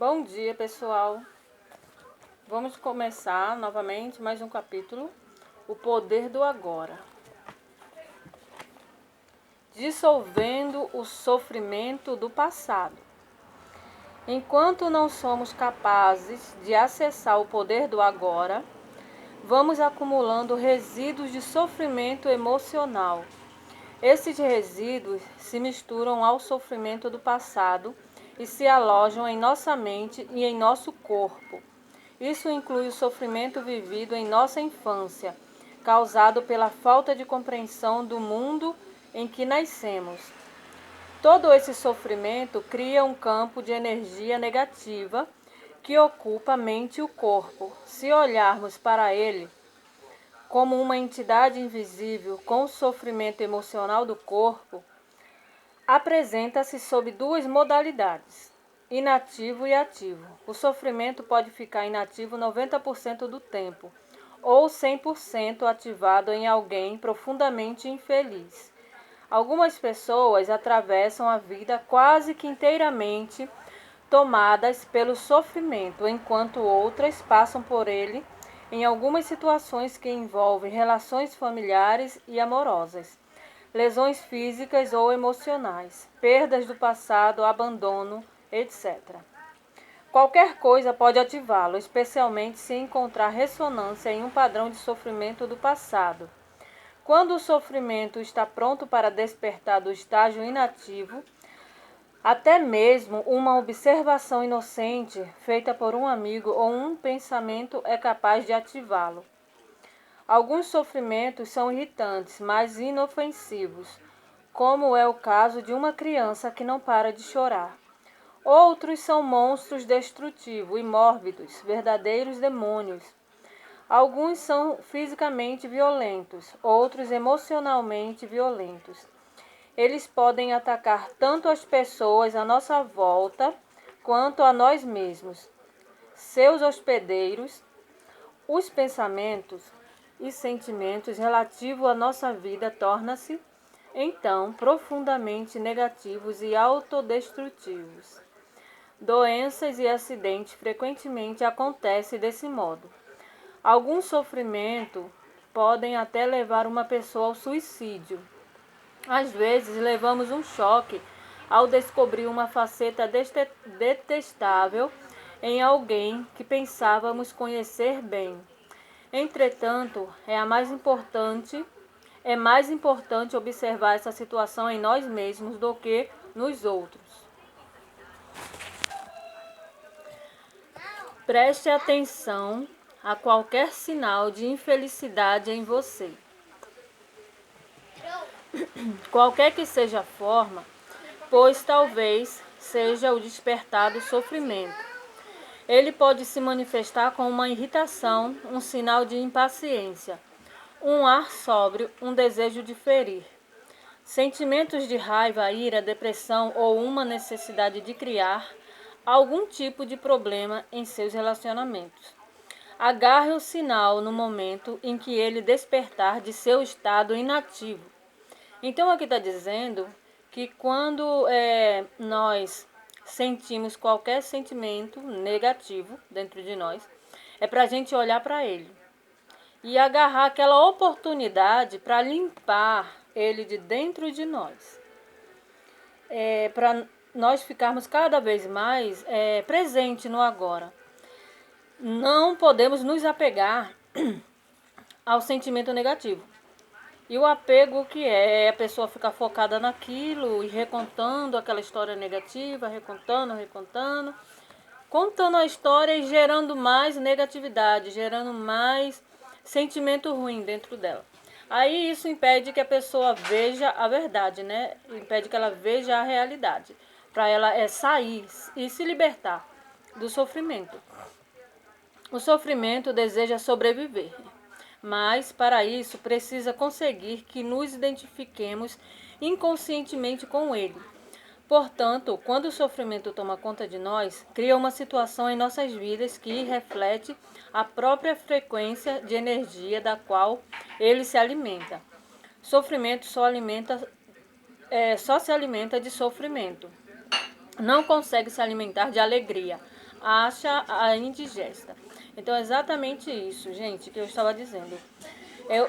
Bom dia, pessoal. Vamos começar novamente mais um capítulo, O Poder do Agora. Dissolvendo o sofrimento do passado. Enquanto não somos capazes de acessar o poder do agora, vamos acumulando resíduos de sofrimento emocional. Esses resíduos se misturam ao sofrimento do passado e se alojam em nossa mente e em nosso corpo. Isso inclui o sofrimento vivido em nossa infância, causado pela falta de compreensão do mundo em que nascemos. Todo esse sofrimento cria um campo de energia negativa que ocupa a mente e o corpo. Se olharmos para ele como uma entidade invisível com o sofrimento emocional do corpo, apresenta-se sob duas modalidades, inativo e ativo. O sofrimento pode ficar inativo 90% do tempo, ou 100% ativado em alguém profundamente infeliz. Algumas pessoas atravessam a vida quase que inteiramente tomadas pelo sofrimento, enquanto outras passam por ele em algumas situações que envolvem relações familiares e amorosas, lesões físicas ou emocionais, perdas do passado, abandono, etc. Qualquer coisa pode ativá-lo, especialmente se encontrar ressonância em um padrão de sofrimento do passado. Quando o sofrimento está pronto para despertar do estágio inativo, até mesmo uma observação inocente feita por um amigo ou um pensamento é capaz de ativá-lo. Alguns sofrimentos são irritantes, mas inofensivos, como é o caso de uma criança que não para de chorar. Outros são monstros destrutivos e mórbidos, verdadeiros demônios. Alguns são fisicamente violentos, outros emocionalmente violentos. Eles podem atacar tanto as pessoas à nossa volta quanto a nós mesmos, seus hospedeiros. Os pensamentos e sentimentos relativos à nossa vida tornam-se, então, profundamente negativos e autodestrutivos. Doenças e acidentes frequentemente acontecem desse modo. Algum sofrimento podem até levar uma pessoa ao suicídio. Às vezes, levamos um choque ao descobrir uma faceta detestável em alguém que pensávamos conhecer bem. Entretanto, é mais importante observar essa situação em nós mesmos do que nos outros. Preste atenção a qualquer sinal de infelicidade em você. Qualquer que seja a forma, pois talvez seja o despertar do sofrimento. Ele pode se manifestar com uma irritação, um sinal de impaciência, um ar sóbrio, um desejo de ferir, sentimentos de raiva, ira, depressão ou uma necessidade de criar algum tipo de problema em seus relacionamentos. Agarre o sinal no momento em que ele despertar de seu estado inativo. Então aqui está dizendo que quando nós sentimos qualquer sentimento negativo dentro de nós, é para a gente olhar para ele e agarrar aquela oportunidade para limpar ele de dentro de nós. Para nós ficarmos cada vez mais presente no agora. Não podemos nos apegar ao sentimento negativo. E o apego, o que é? É a pessoa ficar focada naquilo e recontando aquela história negativa, contando a história e gerando mais negatividade, gerando mais sentimento ruim dentro dela. Aí isso impede que a pessoa veja a verdade, né? Impede que ela veja a realidade, para ela sair e se libertar do sofrimento. O sofrimento deseja sobreviver, mas para isso precisa conseguir que nos identifiquemos inconscientemente com ele. Portanto, quando o sofrimento toma conta de nós, cria uma situação em nossas vidas que reflete a própria frequência de energia da qual ele se alimenta. Sofrimento só se alimenta de sofrimento. Não consegue se alimentar de alegria. acha a indigesta. Então é exatamente isso, gente, que eu estava dizendo.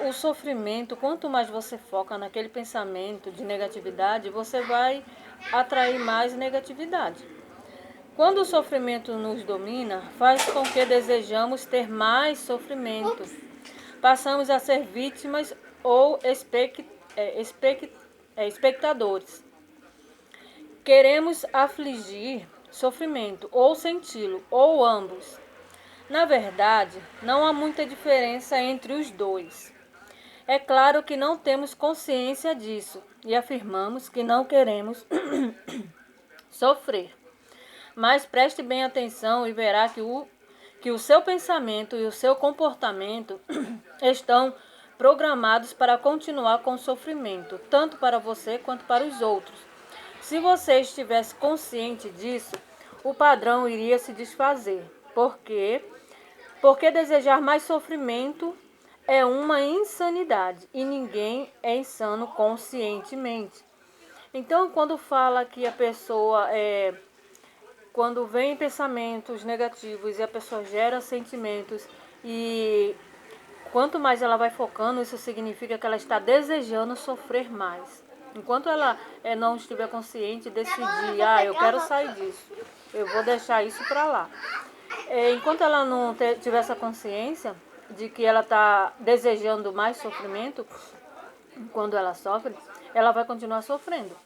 O sofrimento, quanto mais você foca naquele pensamento de negatividade, você vai atrair mais negatividade. Quando o sofrimento nos domina, faz com que desejamos ter mais sofrimento. Passamos a ser vítimas ou espectadores. Queremos afligir sofrimento, ou senti-lo, ou ambos. Na verdade, não há muita diferença entre os dois. É claro que não temos consciência disso e afirmamos que não queremos sofrer. Mas preste bem atenção e verá que o seu pensamento e o seu comportamento estão programados para continuar com o sofrimento, tanto para você quanto para os outros. Se você estivesse consciente disso, o padrão iria se desfazer. Porque desejar mais sofrimento é uma insanidade e ninguém é insano conscientemente. Então, quando fala que a pessoa quando vem pensamentos negativos e a pessoa gera sentimentos e quanto mais ela vai focando, isso significa que ela está desejando sofrer mais. Enquanto ela não estiver consciente, decidir, eu quero sair disso, eu vou deixar isso para lá. Enquanto ela não tiver essa consciência de que ela está desejando mais sofrimento, quando ela sofre, ela vai continuar sofrendo.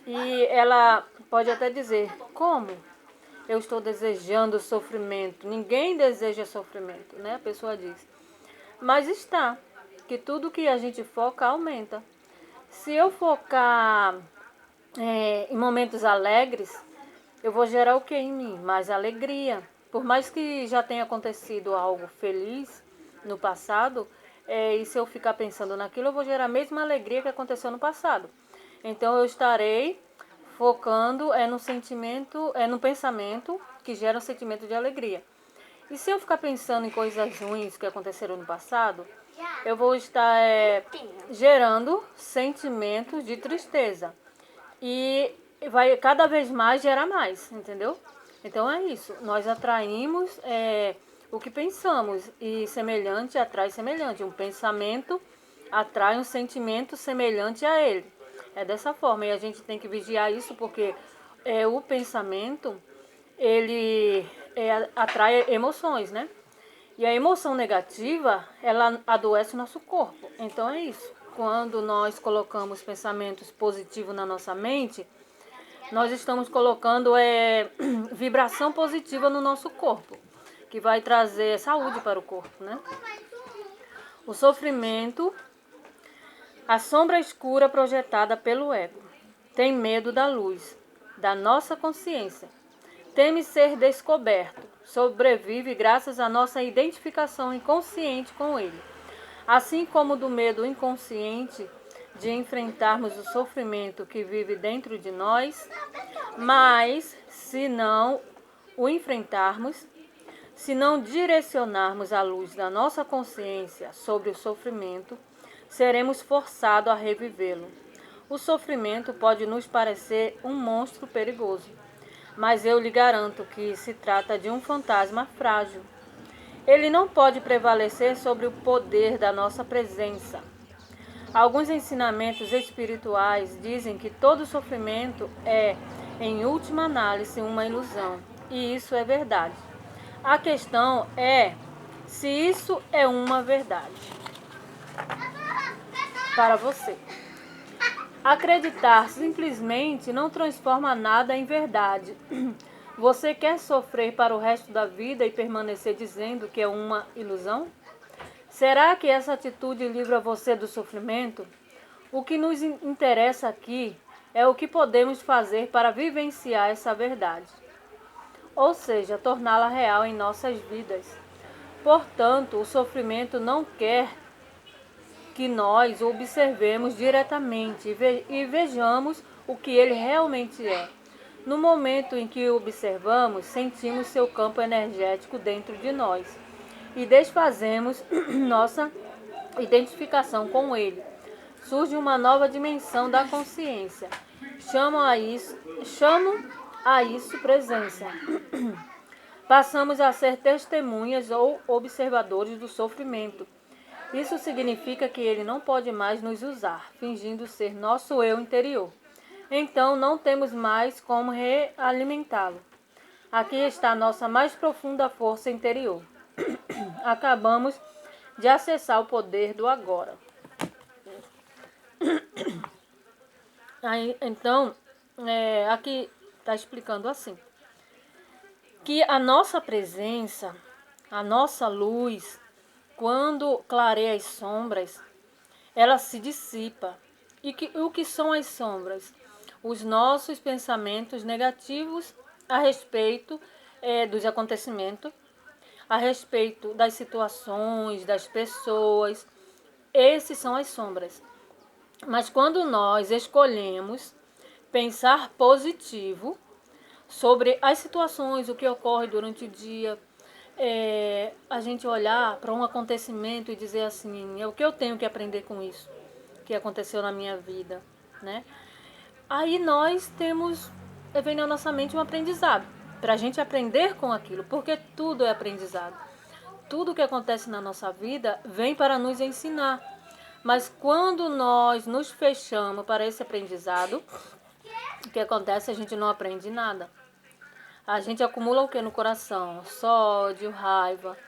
E ela pode até dizer, como? Eu estou desejando sofrimento. Ninguém deseja sofrimento, né? A pessoa diz. Mas está, que tudo que a gente foca aumenta. Se eu focar em momentos alegres, eu vou gerar o que em mim? Mais alegria. Por mais que já tenha acontecido algo feliz no passado, e se eu ficar pensando naquilo, eu vou gerar a mesma alegria que aconteceu no passado. Então eu estarei focando no sentimento, no pensamento que gera um sentimento de alegria. E se eu ficar pensando em coisas ruins que aconteceram no passado, eu vou estar gerando sentimentos de tristeza. E vai cada vez mais gerar mais, entendeu? Então é isso. Nós atraímos o que pensamos e semelhante atrai semelhante. Um pensamento atrai um sentimento semelhante a ele. É dessa forma. E a gente tem que vigiar isso porque o pensamento, ele atrai emoções, né? E a emoção negativa, ela adoece o nosso corpo. Então é isso. Quando nós colocamos pensamentos positivos na nossa mente, nós estamos colocando vibração positiva no nosso corpo, que vai trazer saúde para o corpo, né? O sofrimento, a sombra escura projetada pelo ego, tem medo da luz, da nossa consciência. Teme ser descoberto, sobrevive graças à nossa identificação inconsciente com ele. Assim como do medo inconsciente de enfrentarmos o sofrimento que vive dentro de nós, mas se não o enfrentarmos, se não direcionarmos a luz da nossa consciência sobre o sofrimento, seremos forçados a revivê-lo. O sofrimento pode nos parecer um monstro perigoso, mas eu lhe garanto que se trata de um fantasma frágil. Ele não pode prevalecer sobre o poder da nossa presença. Alguns ensinamentos espirituais dizem que todo sofrimento é, em última análise, uma ilusão. E isso é verdade. A questão é se isso é uma verdade para você. Acreditar simplesmente não transforma nada em verdade. Você quer sofrer para o resto da vida e permanecer dizendo que é uma ilusão? Será que essa atitude livra você do sofrimento? O que nos interessa aqui é o que podemos fazer para vivenciar essa verdade, ou seja, torná-la real em nossas vidas. Portanto, o sofrimento não quer que nós o observemos diretamente e vejamos o que ele realmente é. No momento em que o observamos, sentimos seu campo energético dentro de nós e desfazemos nossa identificação com ele. Surge uma nova dimensão da consciência. Chamo a isso presença. passamos a ser testemunhas ou observadores do sofrimento. Isso significa que ele não pode mais nos usar, fingindo ser nosso eu interior. Então não temos mais como realimentá-lo. Aqui está a nossa mais profunda força interior. Acabamos de acessar o poder do agora. Aí, então, aqui está explicando assim, que a nossa presença, a nossa luz, quando clareia as sombras, ela se dissipa. E o que são as sombras? Os nossos pensamentos negativos a respeito dos acontecimentos, a respeito das situações, das pessoas. Esses são as sombras. Mas quando nós escolhemos pensar positivo sobre as situações, o que ocorre durante o dia, a gente olhar para um acontecimento e dizer assim, é o que eu tenho que aprender com isso que aconteceu na minha vida, né? Aí nós vem na nossa mente um aprendizado, para a gente aprender com aquilo, porque tudo é aprendizado. Tudo que acontece na nossa vida vem para nos ensinar. Mas quando nós nos fechamos para esse aprendizado, o que acontece? A gente não aprende nada. A gente acumula o que no coração? Sódio, raiva,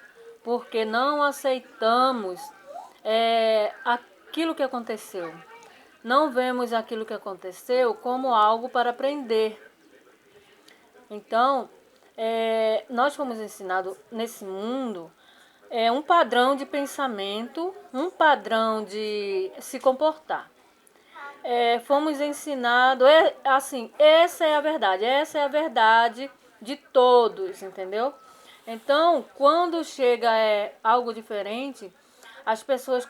porque não aceitamos aquilo que aconteceu. Não vemos aquilo que aconteceu como algo para aprender. Então, nós fomos ensinados nesse mundo um padrão de pensamento, um padrão de se comportar. Fomos ensinados, assim, essa é a verdade de todos, entendeu? Então, quando chega algo diferente, as pessoas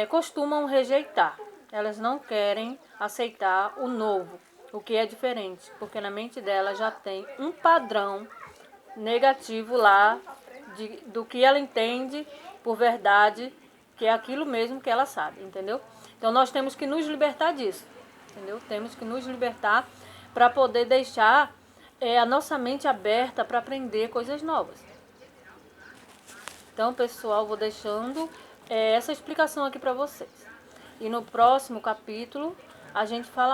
costumam rejeitar. Elas não querem aceitar o novo, o que é diferente, porque na mente dela já tem um padrão negativo lá do que ela entende por verdade, que é aquilo mesmo que ela sabe, entendeu? Então nós temos que nos libertar disso, entendeu? Temos que nos libertar para poder deixar a nossa mente aberta para aprender coisas novas. Então, pessoal, vou deixando essa explicação aqui para vocês. E no próximo capítulo a gente fala